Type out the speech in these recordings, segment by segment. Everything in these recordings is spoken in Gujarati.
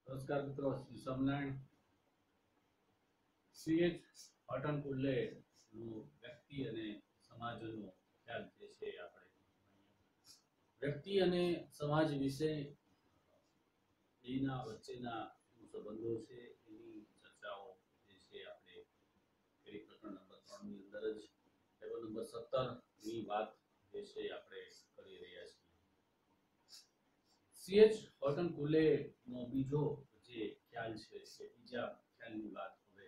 નમસ્કાર મિત્રો, શ્રી સ્વામિનારાયણ. સીએચ પાટણ કુલ્લે નું વ્યક્તિ અને સમાજનો ખ્યાલ જે છે આપણે વ્યક્તિ અને સમાજ વિશે એના વચ્ચેના સંબંધો છે એની ચર્ચાઓ જે છે આપણે પેલી પ્રકરણ નંબર 3 ની અંદર જ ટેબલ નંબર 17 ની વાત જે છે આપણે કરી રહ્યા છીએ. સીએચ હોટન કુલે નો બીજો જે ખ્યાલ છે એ બીજા ખ્યાલની વાત હવે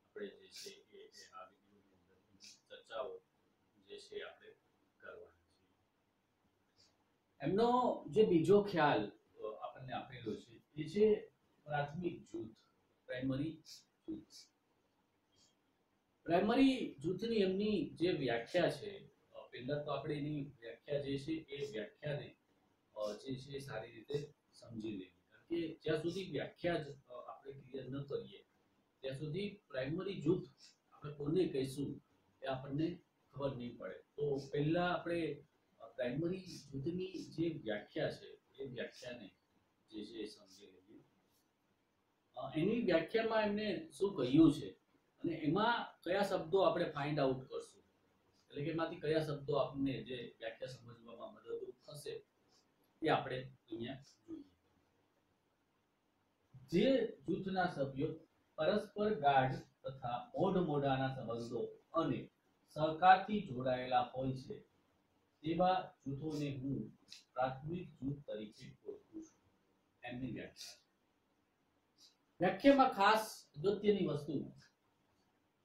આપણે જે છે એ આ વિડીયોની અંદર ચર્ચાઓ જે છે આપણે કરવાની છે. એમનો જે બીજો ખ્યાલ આપણને આપેલો છે એ છે પ્રાથમિક જૂથ, પ્રાઇમરી જૂથ. પ્રાઇમરી જૂથની એમની જે વ્યાખ્યા છે, પહેલા તો આપણે એની વ્યાખ્યા જે છે એ વ્યાખ્યાને જે છે સારી રીતે સમજી લેવી, કારણ કે જ્યાં સુધી વ્યાખ્યા જ આપણે ક્લિયર ન કરીએ ત્યાં સુધી પ્રાઇમરી જૂથ આપણે કોને કહીશું એ આપણને ખબર નહીં પડે. તો પહેલા આપણે પ્રાઇમરી જૂથની જે વ્યાખ્યા છે એ વ્યાખ્યાને જે છે એ સમજી લઈએ. એની વ્યાખ્યામાં એમને શું કહ્યું છે અને એમાં કયા શબ્દો આપણે ફાઇન્ડ આઉટ કરશું, એટલે કે એમાંથી કયા શબ્દો આપણને જે વ્યાખ્યા સમજવામાં મદદરૂપ થશે એ આપણે અહીંયા જોઈએ. જે જૂથના સભ્યો પરસ્પર ગાઢ તથા મોઢમોઢાના સંબંધો અને સહકારથી જોડાયેલા હોય છે તેવા જૂથોને હું પ્રાથમિક જૂથ તરીકે ઓળખું છું. એમની વ્યાખ્યા. વ્યાખ્યામાં ખાસ અગત્યની વસ્તુ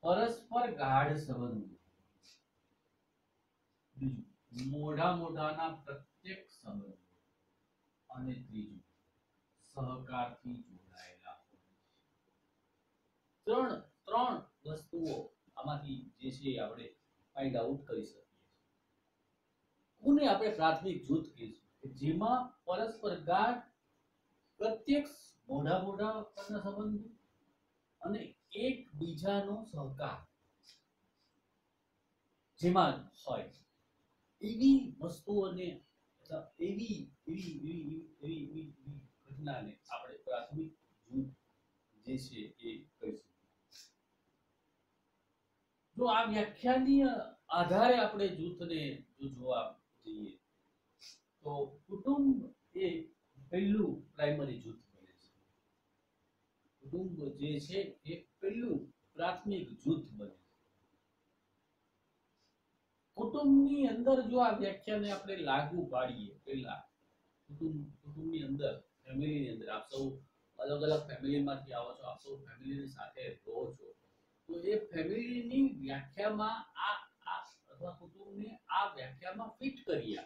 પરસ્પર ગાઢ સંબંધો, બીજું મોઢાના પ્રત્યક્ષ સંબંધો અને ત્રીજું સહકારથી જોડાયેલા હોય છે. ત્રણ વસ્તુઓ આમાંથી જે છે આપણે ફાઇન્ડ આઉટ કરી શકીએ છીએ. કોને આપણે પ્રાથમિક જૂથ કહીશું? જેમાં પરસ્પર ગાઢ પ્રત્યક્ષ મોઢા પરના સંબંધો અને એકબીજાનો સહકાર જેમાં હોય એવી વસ્તુઓને એવી ઘટનાને આપણે પ્રાથમિક જૂથ જે છે એ કહીશું. જો આ વ્યાખ્યાની આધારે આપણે જૂથને જો જોવા જઈએ તો કુટુંબ એ પહેલું પ્રાઇમરી જૂથ બને છે. કુટુંબ જે છે એ પહેલું પ્રાથમિક જૂથ બને છે. કુટુંબની અંદર જો આ વ્યાખ્યાને આપણે લાગુ પાડીએ, પહેલા કુટુંબની અંદર, ફેમિલીની અંદર, આપ સૌ અલગ અલગ ફેમિલીમાંથી આવો છો, આપ સૌ ફેમિલીની સાથે રહો છો, તો એ ફેમિલીની વ્યાખ્યામાં આ અથવા કુટુંબને આ વ્યાખ્યામાં ફિટ કરીએ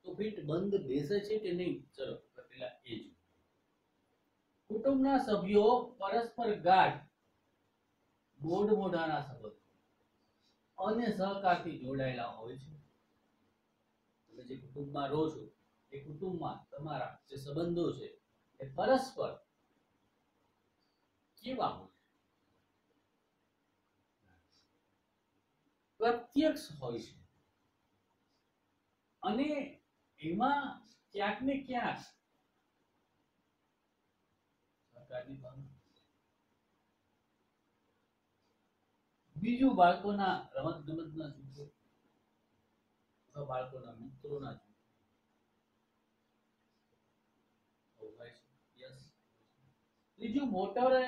તો ફિટ બંધ બેસે છે કે નહીં? ચલો પેલા એ જ. કુટુંબના સભ્યો પરસ્પર ગાઢ મોઢાના સંબંધો અને સહકારથી જોડાયેલા હોય છે. તમે જે કુટુંબમાં રહો છો એ કુટુંબમાં તમારા જે સંબંધો છે એ પરસ્પર કેવા હોય? પ્રત્યક્ષ હોય છે અને એમાં ક્યાંક ને ક્યાંક સહકારની ભાવના. બીજું બાળકોના રમત ગમતના જૂથો અથવા બાળકોના મિત્રોના જૂથો. ત્રીજું મોટેરા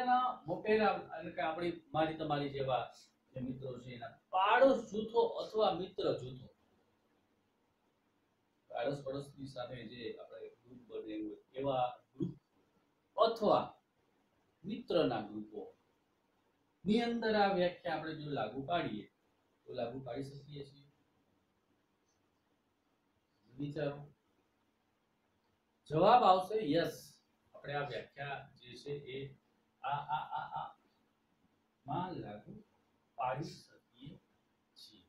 એટલે કે આપણી મારી તમારી જેવા જે મિત્રો છે એના પાડોશ જૂથો અથવા મિત્ર જૂથો. પાડોશ પડોશની સાથે જે આપણે ગ્રુપ બને એવા ગ્રુપ અથવા મિત્રના ગ્રુપો ની અંદર આ વ્યાખ્યા આપણે જો લાગુ પાડીએ તો લાગુ પાડી શકીએ છીએ. વિચારો. જવાબ આવશે યસ. આપણે આ વ્યાખ્યા જે છે એ આ માં લાગુ પાડી શકીએ છીએ.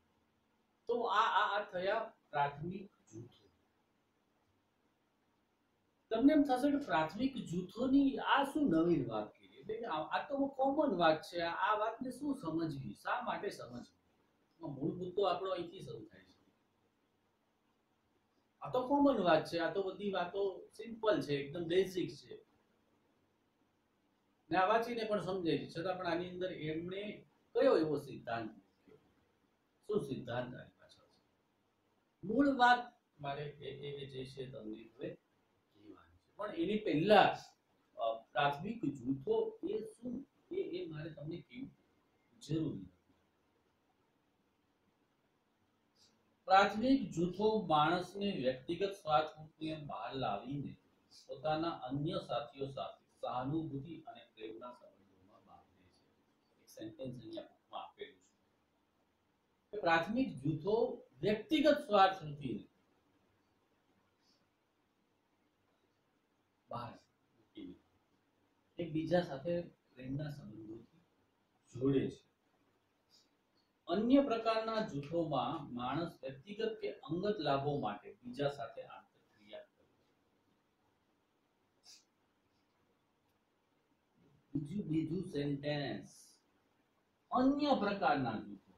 તો આ થયા પ્રાથમિક જૂથો. તમને એમ થશે કે પ્રાથમિક જૂથોની આ શું નવીન વાત કરી? એટલે આ તો કોમન વાત છે. આ વાતને શું સમજવી, શા માટે સમજવી? મૂળભૂત તો આપણો અહીંથી શરૂ થાય છે. આ તો કોમન વાત છે, આ તો બધી વાતો સિમ્પલ છે, એકદમ બેઝિક છે. ને આ વાંચીને પણ સમજાય છે, છતાં પણ આની અંદર એમણે કયો એવો સિદ્ધાંત મૂક્યો? શું સિદ્ધાંત આની પાછળ છે? મૂળ વાત મારે એ જે છે તમને હવે કહેવાની છે, પણ એની પહેલા પ્રાથમિક જૂથો એ શું એ મારે તમને કહેવું જરૂરી છે. પ્રાથમિક જૂથો માણસને વ્યક્તિગત સ્વાર્થને બહાર લાવીને પોતાના અન્ય સાથીઓ સાથે સહાનુભૂતિ અને પ્રેમના સંબંધોમાં બાંધે છે. એક સેન્ટેન્સ અહીંયા બુકમાં આપેલું છે. પ્રાથમિક જૂથો વ્યક્તિગત સ્વાર્થ નથી બહાર મૂકીને એકબીજા સાથે પ્રેમના સંબંધોથી જોડે છે. અન્ય પ્રકારના જૂથોમાં માણસ વ્યક્તિગત કે અંગત લાભો માટે બીજા સાથે આંતરક્રિયા કરે છે. બીજું સેન્ટેન્સ, અન્ય પ્રકારના જૂથો.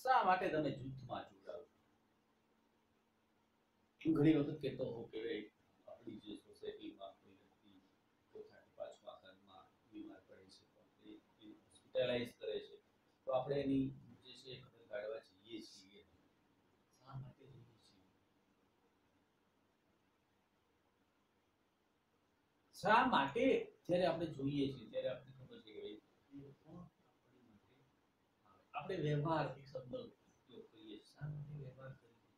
શા માટે તમે જૂથમાં જોડાવ? હું ઘણી વખત કહેતો હોઉં કે આપણી જે સોસાયટીમાં કોઈ વ્યક્તિ ચોથા પાંચમા ઘરમાં બીમાર પડે છે, તો આપણે હોસ્પિટલાઇઝ કરે છે, તો આપણે એની જે છે ખબર કાઢવા જઈએ છીએ. શા માટે જઈએ છીએ? શા માટે જ્યારે આપણે જોઈએ છીએ ત્યારે આપણે ખબર છે કે આપણે વ્યવહારિક શબ્દ ઉપયોગ કરીએ છીએ. શા માટે વ્યવહાર કરીએ છીએ?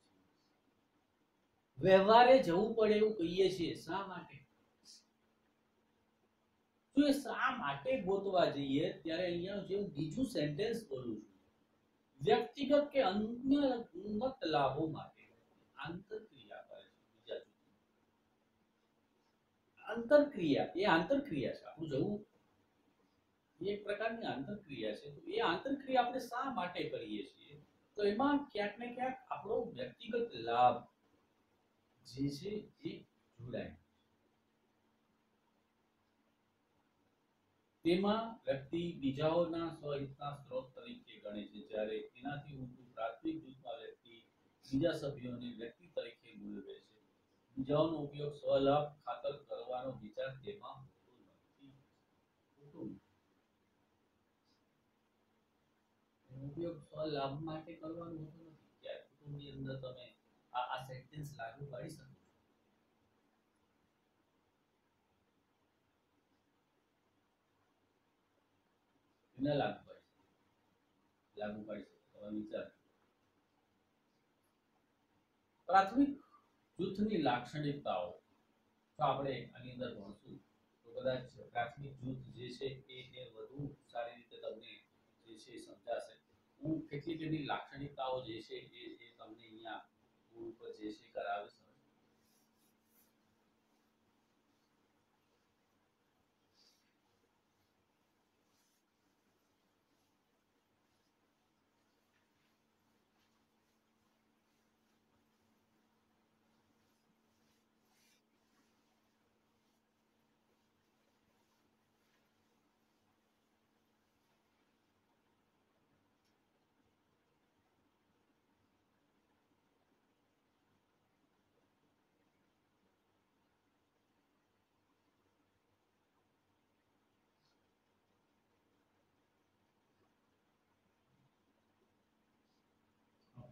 વ્યવહારે જવું પડે એવું કહીએ છીએ. શા માટે? જો એ શા માટે ગોતવા જઈએ ત્યારે અહીંયા જે હું બીજું સેન્ટેન્સ બોલું છું, વ્યક્તિગત કે અન્ય અંગત લાભો માટે આંતરક્રિયા કરે છે બીજા જૂથમાં. આંતરક્રિયા એ આંતરક્રિયા છે. આપણું જવું એક પ્રકારની આંતરક્રિયા છે. તો એ આંતરક્રિયા આપણે શા માટે કરીએ છીએ? તો એમાં ક્યાંક ને ક્યાંક આપણો વ્યક્તિગત લાભ જે છે એ જોડાય. તેમાં વ્યક્તિ બીજાઓના સ્વહિતના સ્ત્રોત તરીકે ગણે છે, જ્યારે એનાથી ઊંચું પ્રાથમિક જૂથમાં વ્યક્તિ બીજા સભ્યોને વ્યક્તિ તરીકે મૂલવે છે. બીજાઓનો ઉપયોગ સ્વલાભ ખાતર કરવાનો વિચાર તેમાં હોતો નથી. ઉપયોગ સ્વલાભ માટે કરવાનો હોતો નથી. ત્યારે કુટુંબની અંદર તમે આ સેન્ટેન્સ લાગુ પાડી શકો છો. ન લાગુ પાડી શકો. લાગુ પાડી શકો. તમે વિચાર. પ્રાથમિક જૂથની લાક્ષણિકતાઓ જો આપણે આની અંદર ભણશું તો કદાચ પ્રાથમિક જૂથ જે છે એ વધુ સારી રીતે તમને જે છે સમજાશે. હું કેટલીક એની લાક્ષણિકતાઓ જે છે એ તમને અહીંયા બોર્ડ પર જે છે કરાવીશ.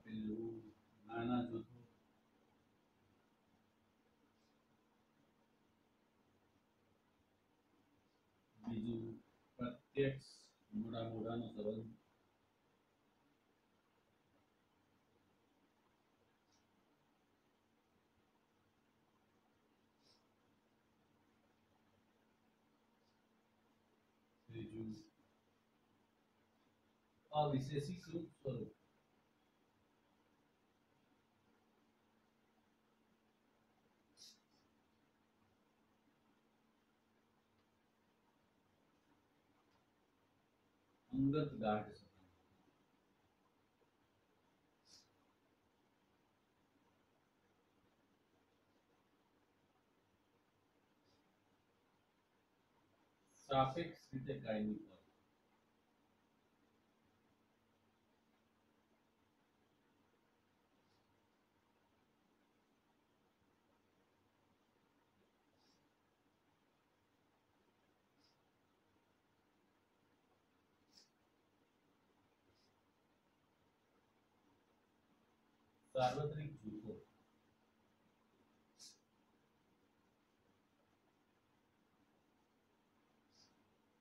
પેલું નાના જૂથો, બીજું પ્રત્યક્ષ મોઢાનો સંબંધ, ત્રીજું અવિશેષીકૃત સ્વરૂપ, અંગત ગાઢ સંબંધ, સાપેક્ષ રીતે કાયમી પર, સાર્વત્રિક જૂથો,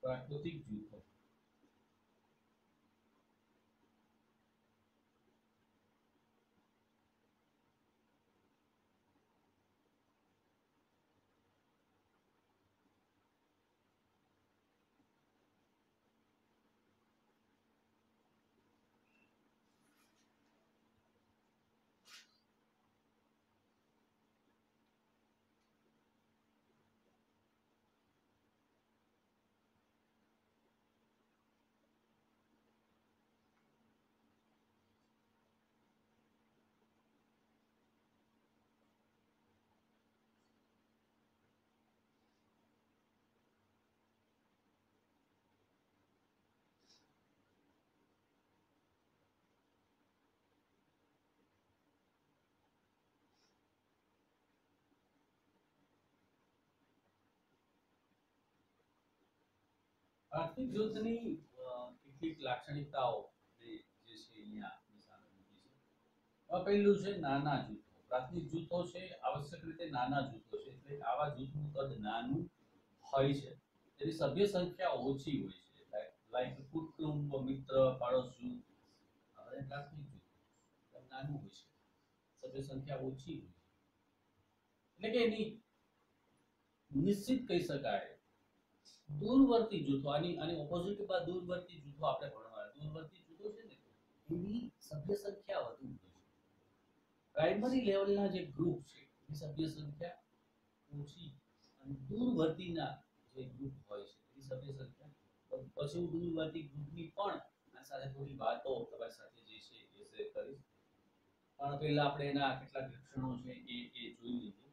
પ્રાકૃતિક જૂથો, આર્થિક જૂથની કેટલીક લાક્ષણિકતાઓ જે છે અહીંયા આપણી સામે મૂકી છે. પહેલું છે નાના જૂથો. પ્રાથમિક જૂથો છે આવશ્યક રીતે નાના જૂથો છે, એટલે આવા જૂથનું કદ નાનું હોય છે, તેની સભ્ય સંખ્યા ઓછી હોય છે, લાઈક કુટુંબ, મિત્ર, પાડોશ જૂથ. હવે પ્રાથમિક જૂથ નાનું હોય છે, સભ્ય સંખ્યા ઓછી હોય છે, એટલે કે એની નિશ્ચિત કહી શકાય. દૂરવર્તી જૂથો, આની ઓપોઝિટમાં દૂરવર્તી જૂથો આપણે ભણવાના. દૂરવર્તી જૂથો છે ને એની સભ્ય સંખ્યા વધુ હોય છે. પ્રાઇમરી લેવલના જે ગ્રુપ છે એની સભ્ય સંખ્યા ઓછી, અને દૂરવર્તીના જે ગ્રુપ હોય છે એની સભ્ય સંખ્યા. પછી હું દૂરવર્તી ગ્રુપની પણ આ સાથે થોડી વાતો તમારી સાથે જે છે એ શેર કરીશ, પણ પહેલા આપણે એના કેટલાક લક્ષણો છે એ જોઈ લઈએ.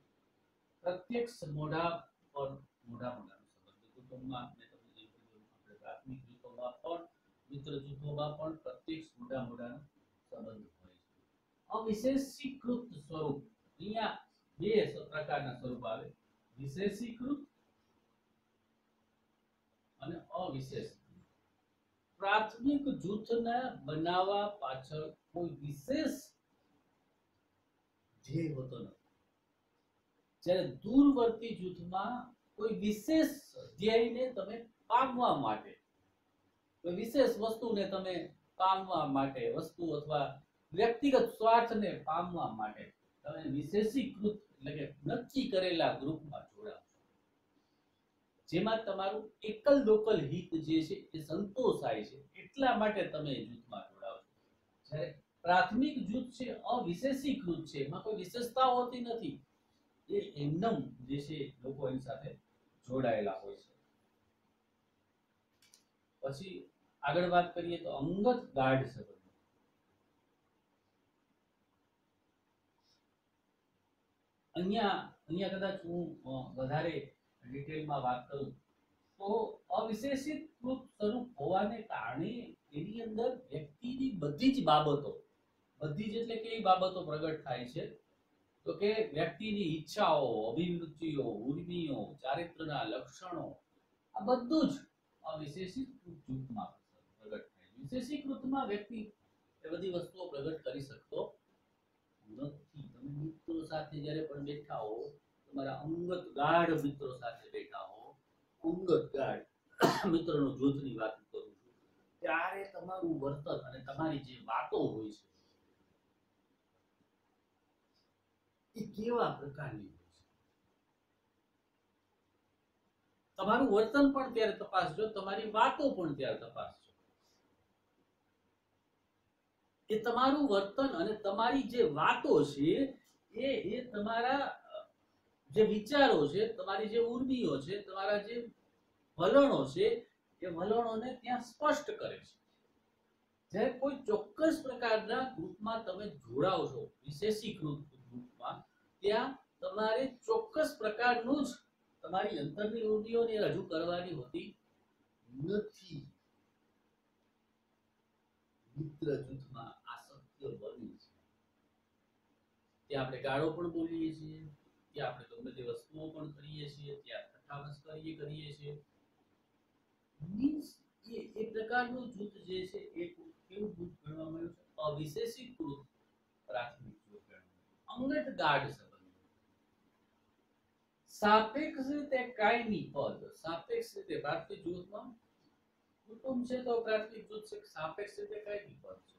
પ્રત્યક્ષ મોઢા પર મોઢા કુટુંબમાં મેં તમને જે કીધું, આપણે પ્રાથમિક જૂથોમાં પણ મિત્ર જૂથોમાં પણ પ્રત્યક્ષ મોઢાનો સંબંધ હોય છે. અવિશેષીકૃત સ્વરૂપ, અહીંયા બે પ્રકારના સ્વરૂપ આવે, વિશેષીકૃત અને અવિશેષીકૃત. પ્રાથમિક જૂથના બનાવવા પાછળ કોઈ વિશેષ ધ્યેય હોતો નથી, જ્યારે દૂરવર્તી જૂથમાં કોઈ વિશેષ ધ્યેયને તમે પામવા માટે, કોઈ વિશેષ વસ્તુને તમે પામવા માટે, વસ્તુ અથવા વ્યક્તિગત સ્વાર્થને પામવા માટે તમે વિશેષીકૃત એટલે કે નક્કી કરેલા ગ્રુપમાં જોડાઓ, જેમાં તમારું એકલ લોકલ હિત જે છે એ સંતોષાય છે, એટલા માટે તમે જૂથમાં જોડાઓ છો. જ્યારે પ્રાથમિક જૂથ છે અવિશેષીકૃત છે, એમાં કોઈ વિશેષતા હોતી નથી, એ એમનેમ જે છે લોકો એની સાથે જોડાયેલા હોય છે. પછી આગળ વાત કરીએ તો અંગત ગાઢ સંબંધો. અહીંયા કદાચ હું વધારે ડિટેલમાં વાત કરું તો અવિશેષીકૃત સ્વરૂપ હોવાને કારણે એની અંદર વ્યક્તિની બધી જ બાબતો, બધી જ એટલે કેવી બાબતો પ્રગટ થાય છે, તો કે વ્યક્તિની ઈચ્છાઓ, અભિરુચિઓ, ઉર્મિઓ, ચારિત્રના લક્ષણો, આ બધું જ અવિશેષીકૃત જૂથમાં પ્રગટ થાય. વિશેષીકૃતમાં વ્યક્તિ એ બધી વસ્તુઓ પ્રગટ કરી શકતો નથી. તમે મિત્રો સાથે જ્યારે પણ બેઠા હો, તમારા અંગત ગાઢ મિત્રો સાથે બેઠા હો, અંગત ગાઢ મિત્રનો જૂથની વાત કરું છું, ત્યારે તમારું વર્તન અને તમારી જે વાતો હોય છે એ કેવા પ્રકારની હોય છે, તમારું વર્તન પણ ત્યારે તપાસજો, તમારી વાતો પણ ત્યારે તપાસજો. એ તમારું વર્તન અને તમારી જે વાતો છે એ તમારા જે વિચારો છે, તમારી જે ઉર્મિઓ છે, તમારા જે વલણો છે એ વલણોને ત્યાં સ્પષ્ટ કરે છે. જ્યારે કોઈ ચોક્કસ પ્રકારના ગ્રુપમાં તમે જોડાઓ છો, વિશેષીકૃત ગ્રુપમાં, ત્યાં તમારે ચોક્કસ પ્રકારનું જ તમારી અંતરની ઉર્મિઓને રજૂ કરવાની હોતી નથી. મિત્ર જૂથમાં આ શક્ય બને છે. ત્યાં આપણે ગાળો પણ બોલીએ છીએ, ત્યાં આપણે ગમે તે વસ્તુઓ પણ કરીએ છીએ, ત્યાં ઠઠ્ઠા કરીએ છીએ. મીન્સ એ પ્રકારનું જૂથ જે છે એ કેવું જૂથ ગણવામાં આવ્યું છે? અવિશેષીકૃત પ્રાથમિક જૂથ. અંગત ગાઢ સંબંધો. સાપેક્ષ રીતે કાયમી પદ. સાપેક્ષ રીતે પ્રાથમિક જૂથમાં કુટુંબ છે તો પ્રાથમિક જૂથ છે, સાપેક્ષ રીતે કાયમી પદ છે.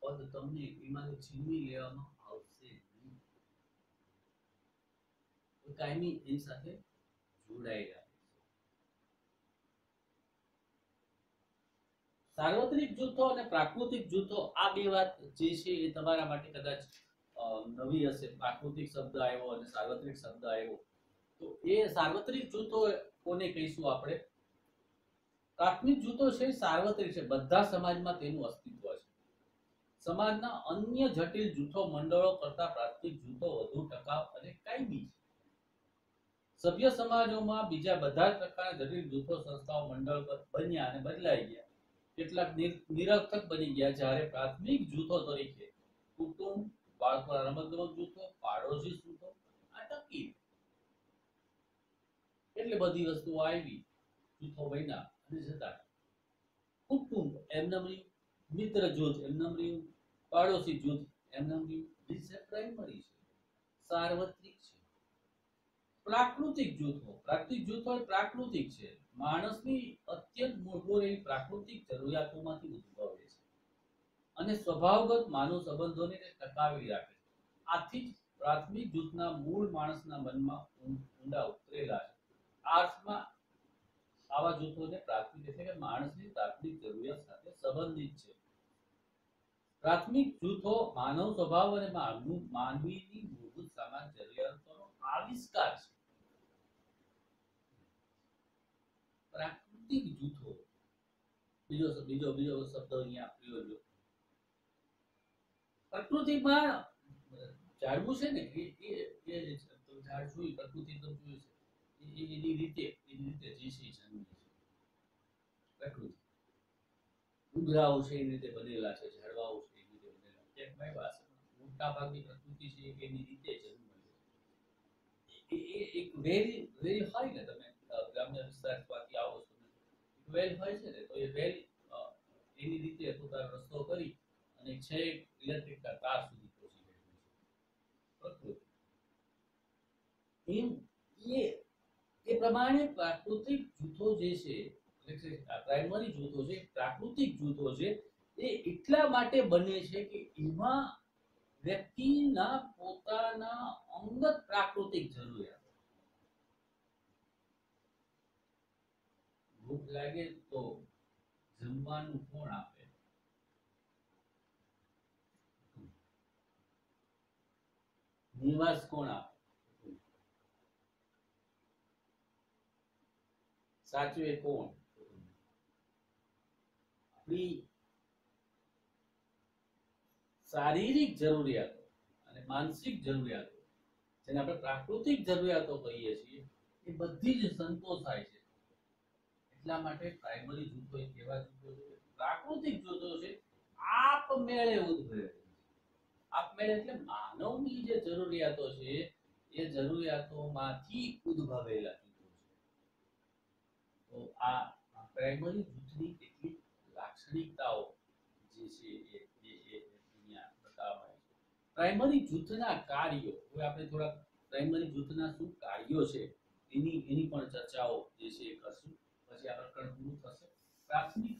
પદ તમને એમાંથી છીનવી લેવામાં આવશે નહીં. કાયમી એની સાથે જોડાયેલા. સાર્વત્રિક જૂથો અને પ્રાકૃતિક જૂથો, આ બે વાત જે છે એ તમારા માટે કદાચ નવી હશે. પ્રાકૃતિક શબ્દ આવ્યો અને સાર્વત્રિક શબ્દ આવ્યો, તો એ સાર્વત્રિક જૂથો કોને કહીશું આપણે? પ્રાથમિક જૂથો છે સાર્વત્રિક છે, બધા સમાજમાં તેનું અસ્તિત્વ છે. સમાજના અન્ય જટિલ જૂથો મંડળો કરતા પ્રાથમિક જૂથો વધુ ટકાઉ અને કાયમી છે. સભ્ય સમાજોમાં બીજા બધા પ્રકારના જટિલ જૂથો સંસ્થાઓ મંડળ બન્યા અને બદલાઈ ગયા. કેટલાક નિરર્થક બની ગયા, જ્યારે પ્રાથમિક જૂથો તરીકે કુટુંબ, બાળકોના રમતગમત જૂથો, પાડોશી જૂથો આ ટકી. એટલે બધી વસ્તુઓ આવી, જૂથો બન્યા અને જતા. કુટુંબ એમનેમ રહ્યું, મિત્ર જૂથ એમનેમ રહ્યું, પાડોશી જૂથ એમનેમ રહ્યું. જે પ્રાઇમરી છે, સાર્વત્રિક છે. પ્રાકૃતિક જૂથો, પ્રાકૃતિક જૂથો પ્રાકૃતિક છે, માણસની અત્યંત મૂળભૂત એવી પ્રાકૃતિક જરૂરિયાતોમાંથી ઉદ્ભવે છે અને સ્વભાવગત માનવ સંબંધોને ટકાવી રાખે છે. આથી જ પ્રાથમિક જૂથના મૂળ માણસના મનમાં ઊંડા ઉતરેલા છે. આ અર્થમાં આવા જૂથોને પ્રાથમિક એટલે કે માણસની પ્રાથમિક જરૂરિયાત સાથે સંબંધિત છે. પ્રાથમિક જૂથો માનવ સ્વભાવ અને માનવીની મૂળભૂત સામાન્ય જરૂરિયાતોનો આવિષ્કાર છે. પ્રાકૃતિક જૂથો, બીજો શબ્દ અહીંયા પ્રયોજો. પ્રકૃતિમાં ઝાડવું છે ને, એ ઝાડ જોઈ પ્રકૃતિ તો જોઈ છે, એની રીતે જે છે જન્મે છે. પ્રકૃતિ ઉઘરાઓ છે એ રીતે બનેલા છે, ઝાડવાઓ છે એ રીતે બનેલા છે. મારી પાસે મોટા ભાગની પ્રકૃતિ છે એની રીતે જન્મે છે. એક વેલ હોય ને, તમે ગ્રામ્ય વિસ્તારમાંથી આવો છો, વેલ હોય છે ને, તો એ વેલ એની રીતે પોતાનો રસ્તો કરી અને છેક ઇલેક્ટ્રિકના તાર સુધી પહોંચી જાય છે. પ્રકૃતિ એ પ્રમાણે પ્રાકૃતિક જૂથો જે છે, પ્રાઇમરી જૂથો છે, પ્રાકૃતિક જૂથો છે, એ એટલા માટે બને છે કે એમાં વ્યક્તિના પોતાના અંગત પ્રાકૃતિક જરૂરિયાત. ભૂખ લાગે તો જમવાનું કોણ આપે? નિવાસ કોણ આપે? સાચવે કોણ? આપણી શારીરિક જરૂરિયાતો અને માનસિક જરૂરિયાતો, જેને આપણે પ્રાકૃતિક જરૂરિયાતો કહીએ છીએ, એ બધી જ સંતોષાય છે. એટલા માટે પ્રાઇમરી જૂથો એક એવા જૂથો છે, પ્રાકૃતિક જૂથો છે, આપમેળે ઉદ્ભવે. આપમેળે એટલે માનવની જે જરૂરિયાતો છે એ જરૂરિયાતોમાંથી ઉદ્ભવેલા જૂથો છે. તો આ પ્રાઇમરી જૂથની કેટલીક લાક્ષણિકતાઓ જે છે એ અહીંયા બતાવવામાં આવી છે. પ્રાઇમરી જૂથના કાર્યો, હવે આપણે થોડા પ્રાઇમરી જૂથના શું કાર્યો છે એની પણ ચર્ચાઓ જે છે એ કરશું. પછી આ પ્રકરણ પૂરું થશે. પ્રાથમિક